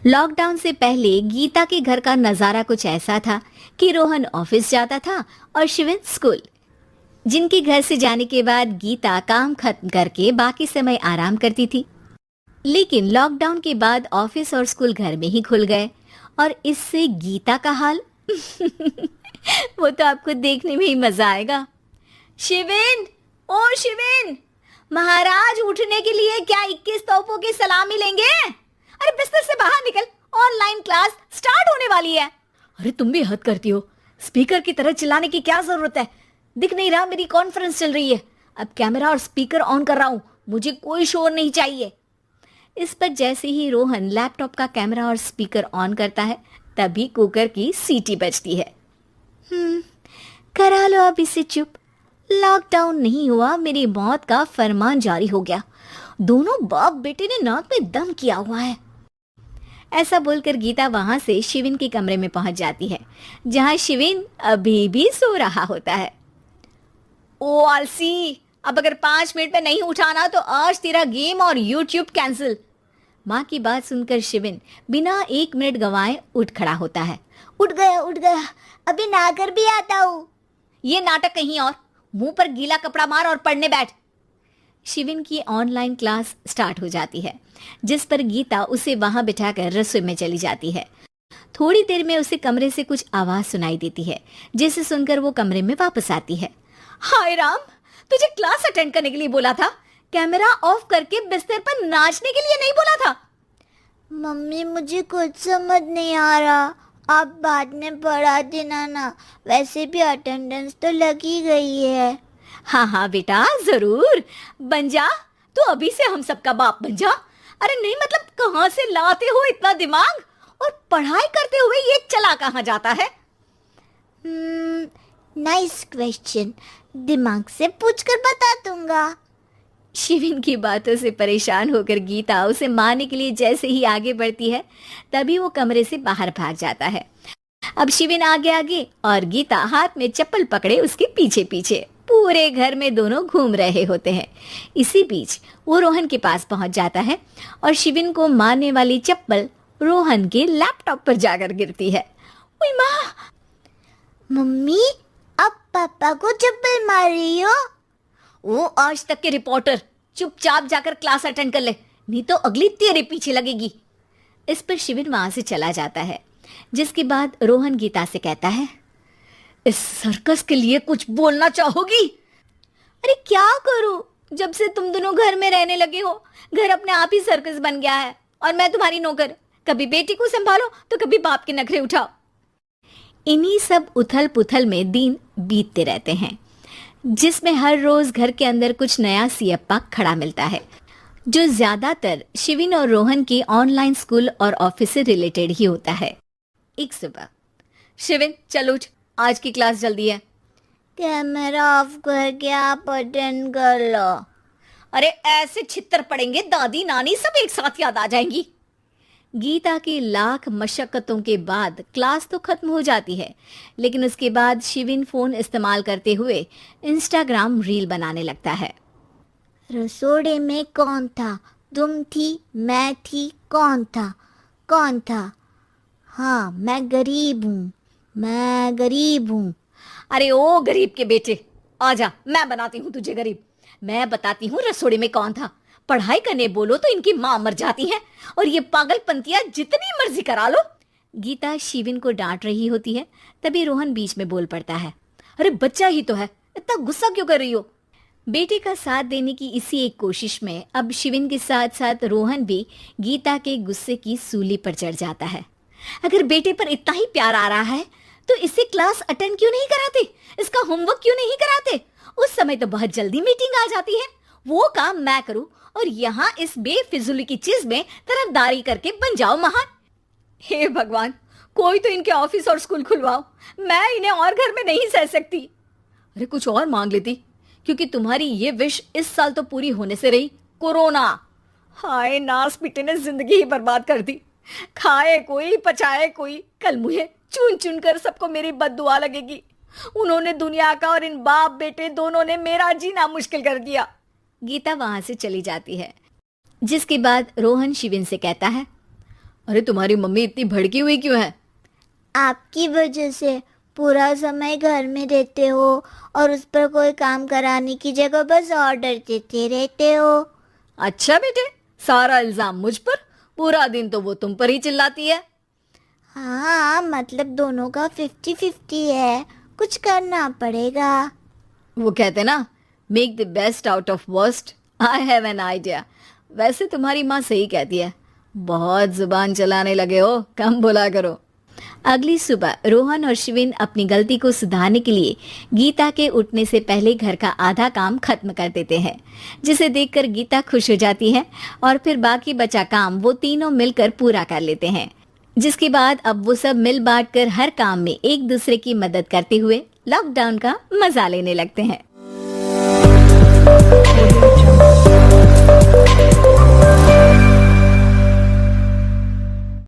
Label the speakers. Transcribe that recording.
Speaker 1: Lockdown से पहले गीता के घर का नजारा कुछ ऐसा था कि रोहन ऑफिस जाता था और शिविन स्कूल। जिनके घर से जाने के बाद गीता काम खत्म करके बाकी समय आराम करती थी। लेकिन लॉकडाउन के बाद ऑफिस और स्कूल घर में ही खुल गए और इससे गीता का हाल वो तो आपको देखने में ही मजा आएगा। शिविन, ओ शिविन, महाराज उठने के लिए क्या 21 तोपों की सलामी लेंगे? अरे बिस्तर से बाहर निकल, ऑनलाइन क्लास स्टार्ट होने वाली है।
Speaker 2: अरे तुम भी हद करती हो, स्पीकर की तरह चिल्लाने की क्या जरूरत है? दिख नहीं रहा मेरी कॉन्फ्रेंस चल रही है। अब कैमरा और स्पीकर ऑन कर रहा हूं, मुझे कोई शोर नहीं चाहिए।
Speaker 1: इस पर जैसे ही रोहन लैपटॉप का कैमरा और स्पीकर ऑन करता है तभी कुकर की सीटी बजती है। करा लो अब इसे चुप। लॉकडाउन नहीं हुआ, मेरी मौत का फरमान जारी हो गया। दोनों बाप बेटे ने नाक में दम किया हुआ है। ऐसा बोलकर गीता वहां से शिविन के कमरे में पहुंच जाती है, जहां शिविन अभी भी सो रहा होता है।
Speaker 2: ओ आलसी, अब अगर 5 मिनट में नहीं उठाना तो आज तेरा गेम और यूट्यूब कैंसिल।
Speaker 1: माँ की बात सुनकर शिविन बिना 1 मिनट गंवाए उठ खड़ा होता है।
Speaker 3: उठ गया, अभी नहाकर भी आता हूँ।
Speaker 2: ये नाटक कहीं और, मुंह पर गीला कपड़ा मार और पढ़ने बैठ।
Speaker 1: शिविन की ऑनलाइन क्लास स्टार्ट हो जाती है, जिस पर गीता उसे वहां बिठाकर रसोई में चली जाती है। थोड़ी देर में उसे कमरे से कुछ आवाज सुनाई देती है, जिसे सुनकर वो कमरे में वापस आती है।
Speaker 2: हाय राम, तुझे क्लास अटेंड करने के लिए बोला था, कैमरा ऑफ करके बिस्तर पर नाचने के लिए नहीं बोला था।
Speaker 3: मम्मी मुझे कुछ समझ नहीं आ रहा, आप बाद में पढ़ा देना ना, वैसे भी अटेंडेंस तो लगी गई है।
Speaker 2: हाँ हाँ बेटा, जरूर बन जा, तू अभी से हम सबका बाप बन जा। अरे नहीं मतलब कहाँ से लाते हो इतना दिमाग, और पढ़ाई करते हुए ये चला कहाँ जाता है?
Speaker 3: नाइस क्वेश्चन, दिमाग से पूछकर बता दूंगा।
Speaker 1: शिविन की बातों से परेशान होकर गीता उसे मारने के लिए जैसे ही आगे बढ़ती है तभी वो कमरे से बाहर भाग जाता है। अब शिविन आगे आगे और गीता हाथ में चप्पल पकड़े उसके पीछे पीछे पूरे घर में दोनों घूम रहे होते हैं। इसी बीच वो रोहन के पास पहुंच जाता है और शिविन को मारने वाली चप्पल रोहन के लैपटॉप पर जाकर गिरती है।
Speaker 3: ओए माँ! मम्मी, अब पापा को चप्पल मार रही हो?
Speaker 2: वो आज तक के रिपोर्टर, चुपचाप जाकर क्लास अटेंड कर ले, नहीं तो अगली तेरे पीछे लगेगी।
Speaker 1: इस पर शिविन वहां से चला जाता है, जिसके बाद रोहन गीता से कहता है,
Speaker 2: इस सर्कस के लिए कुछ बोलना चाहोगी?
Speaker 1: अरे क्या करूं, जब से तुम दोनों घर में रहने लगे हो घर अपने आप ही सर्कस बन गया है और मैं तुम्हारी नौकर। कभी बेटी को संभालो तो कभी बाप के नखरे उठाओ। इन्हीं सब उथल पुथल में दिन बीतते रहते हैं, जिसमें हर रोज घर के अंदर कुछ नया सियप्पा खड़ा मिलता है, जो ज्यादातर शिविन और रोहन के ऑनलाइन स्कूल और ऑफिस से रिलेटेड ही होता है। एक सुबह,
Speaker 2: शिविन चल उठ, आज की क्लास जल्दी है।
Speaker 3: कैमरा ऑफ करके आप अटेंड कर लो।
Speaker 2: अरे ऐसे छित्तर पड़ेंगे, दादी नानी सब एक साथ याद आ जाएंगी।
Speaker 1: गीता की लाख मशक्कतों के बाद क्लास तो खत्म हो जाती है, लेकिन उसके बाद शिविन फोन इस्तेमाल करते हुए इंस्टाग्राम रील बनाने लगता है।
Speaker 3: रसोड़े में कौन था? तुम थी, मैं थी, कौन था? कौन था? हाँ, मैं गरीब हूँ।
Speaker 2: अरे ओ गरीब के बेटे, आजा, मैं बनाती हूँ तुझे गरीब। मैं बताती हूँ रसोड़े में कौन था। पढ़ाई करने बोलो तो इनकी माँ मर जाती है, और ये पागलपंतियां जितनी मर्जी करा लो।
Speaker 1: गीता शिविन को डांट रही होती है, तभी रोहन बीच में बोल पड़ता है।
Speaker 2: अरे बच्चा ही तो है, इतना गुस्सा क्यों कर रही हो?
Speaker 1: बेटे का साथ देने की इसी एक कोशिश में अब शिविन के साथ साथ रोहन भी गीता के गुस्से की सूली पर चढ़ जाता है।
Speaker 2: अगर बेटे पर इतना ही प्यार आ रहा है तो इसे क्लास अटेंड क्यों नहीं कराते, इसका होमवर्क क्यों नहीं कराते? उस समय तो बहुत जल्दी मीटिंग आ जाती है, वो काम मैं करूं और यहाँ इस बेफिजुली की चीज में तरफदारी करके बन जाओ महान। हे भगवान, कोई तो इनके ऑफिस और स्कूल खुलवाओ, मैं इन्हें और घर में नहीं सह सकती। अरे कुछ और मांग लेती, क्योंकि तुम्हारी ये विश इस साल तो पूरी होने से रही, कोरोना। हाय नास पिटे ने जिंदगी ही बर्बाद कर दी। खाए कोई पचाए कोई, कल मुझे चुन चुन कर सबको मेरी बद्दुआ लगेगी। उन्होंने दुनिया का और इन बाप बेटे दोनों ने मेरा जीना मुश्किल कर दिया।
Speaker 1: गीता वहां से चली जाती है, जिसके बाद रोहन शिविन से कहता है,
Speaker 2: अरे तुम्हारी मम्मी इतनी भड़की हुई क्यों है?
Speaker 3: आपकी वजह से पूरा समय घर में रहते हो और उस पर कोई काम कराने की जगह बस ऑर्डर देते रहते हो।
Speaker 2: अच्छा बेटे, सारा इल्जाम मुझ पर? पूरा दिन तो वो तुम पर ही चिल्लाती है।
Speaker 3: हाँ, मतलब दोनों का 50-50 है, कुछ करना पड़ेगा।
Speaker 2: वो कहते ना, make the best out of worst. I have an idea. वैसे तुम्हारी माँ सही कहती है, बहुत जुबान चलाने लगे हो, कम बोला करो।
Speaker 1: अगली सुबह रोहन और शिविन अपनी गलती को सुधारने के लिए गीता के उठने से पहले घर का आधा काम खत्म कर देते हैं, जिसे देखकर गीता खुश हो जाती है और फिर बाकी बचा काम वो तीनों मिलकर पूरा कर लेते हैं। जिसके बाद अब वो सब मिल बांट कर हर काम में एक दूसरे की मदद करते हुए लॉकडाउन का मजा लेने लगते हैं।